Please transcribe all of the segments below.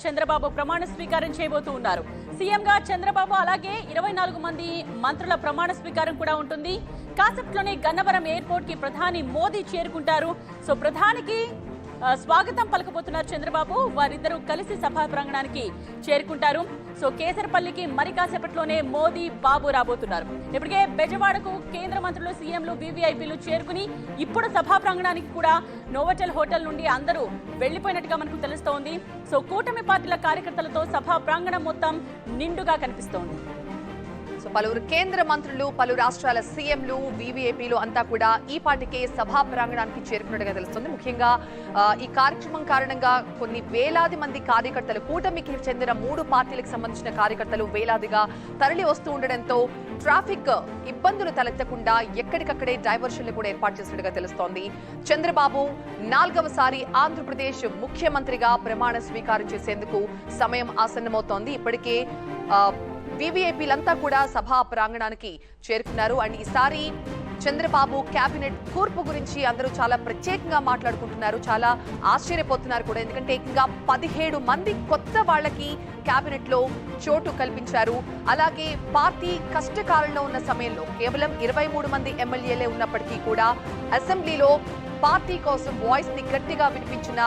చంద్రబాబు ప్రమాణ స్వీకారం చేయబోతూ ఉన్నారు. సీఎంగా చంద్రబాబు అలాగే 24 మంది మంత్రుల ప్రమాణ స్వీకారం కూడా ఉంటుంది. కాసేపట్లోనే గన్నవరం ఎయిర్పోర్ట్ కి ప్రధాని మోదీ చేరుకుంటారు. సో ప్రధానికి స్వాగతం పలకబోతున్నారు చంద్రబాబు. వారిద్దరూ కలిసి సభా ప్రాంగణానికి చేరుకుంటారు. సో కేసరపల్లికి మరి కాసేపట్లోనే మోదీ బాబు రాబోతున్నారు. ఇప్పటికే బెజవాడకు కేంద్ర మంత్రులు, సీఎంలు, వీవీఐపీలు చేరుకుని ఇప్పుడు సభా ప్రాంగణానికి కూడా నోవోటెల్ హోటల్ నుండి అందరూ వెళ్లిపోయినట్టుగా మనకు తెలుస్తోంది. సో కూటమి పార్టీల కార్యకర్తలతో సభా ప్రాంగణం మొత్తం నిండుగా కనిపిస్తోంది. పలువురు కేంద్ర మంత్రులు, పలు రాష్ట్రాల సీఎంలు, వీవీఐపీలు అంతా కూడా ఈ పాటికే సభా ప్రాంగణానికి చేరుకున్నట్టుగా తెలుస్తుంది. ముఖ్యంగా ఈ కార్యక్రమం కారణంగా కొన్ని వేలాది మంది కార్యకర్తలు, కూటమికి చెందిన 3 పార్టీలకు సంబంధించిన కార్యకర్తలు వేలాదిగా తరలి వస్తూ ఉండడంతో ట్రాఫిక్ ఇబ్బందులు తలెత్తకుండా ఎక్కడికక్కడే డైవర్షన్లు కూడా ఏర్పాటు చేసినట్టుగా తెలుస్తోంది. చంద్రబాబు 4వసారి ఆంధ్రప్రదేశ్ ముఖ్యమంత్రిగా ప్రమాణ స్వీకారం చేసేందుకు సమయం ఆసన్నమవుతోంది. ఇప్పటికే వీవీఐపీలంతా కూడా సభా ప్రాంగణానికి చేరుకున్నారు. అండ్ ఈసారి చంద్రబాబు కేబినెట్ కూర్పు గురించి అందరూ చాలా ప్రత్యేకంగా మాట్లాడుకుంటున్నారు, చాలా ఆశ్చర్యపోతున్నారు కూడా. ఎందుకంటే ఏకంగా 17 మంది కొత్త వాళ్ళకి కేబినెట్ లో చోటు కల్పించారు. అలాగే పార్టీ కష్టకాలంలో ఉన్న సమయంలో కేవలం 23 మంది ఎమ్మెల్యేలే ఉన్నప్పటికీ కూడా అసెంబ్లీలో పార్టీ కోసం వాయిస్ ని గట్టిగా వినిపించిన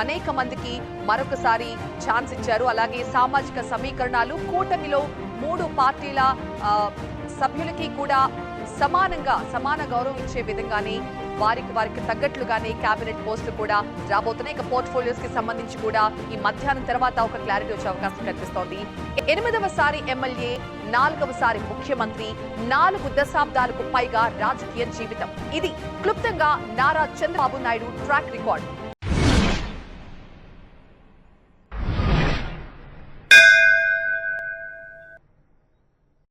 అనేక మందికి మరొకసారి ఛాన్స్ ఇచ్చారు. అలాగే సామాజిక సమీకరణాలు, కూటమిలో 3 పార్టీల సభ్యులకి కూడా సమాన గౌరవం ఇచ్చే విధంగానే వారికి తగ్గట్లుగానే కేబినెట్ పోస్టులు కూడా రాబోతున్నాయి. ఇక పోర్ట్ఫోలియోస్ కి సంబంధించి కూడా ఈ మధ్యాహ్నం తర్వాత ఒక క్లారిటీ వచ్చే అవకాశం కనిపిస్తోంది. 8వసారి ఎమ్మెల్యే, 4వసారి ముఖ్యమంత్రి, 4 దశాబ్దాలకు పైగా రాజకీయ జీవితం. ఇది క్లుప్తంగా నారా చంద్రబాబు నాయుడు ట్రాక్ రికార్డ్.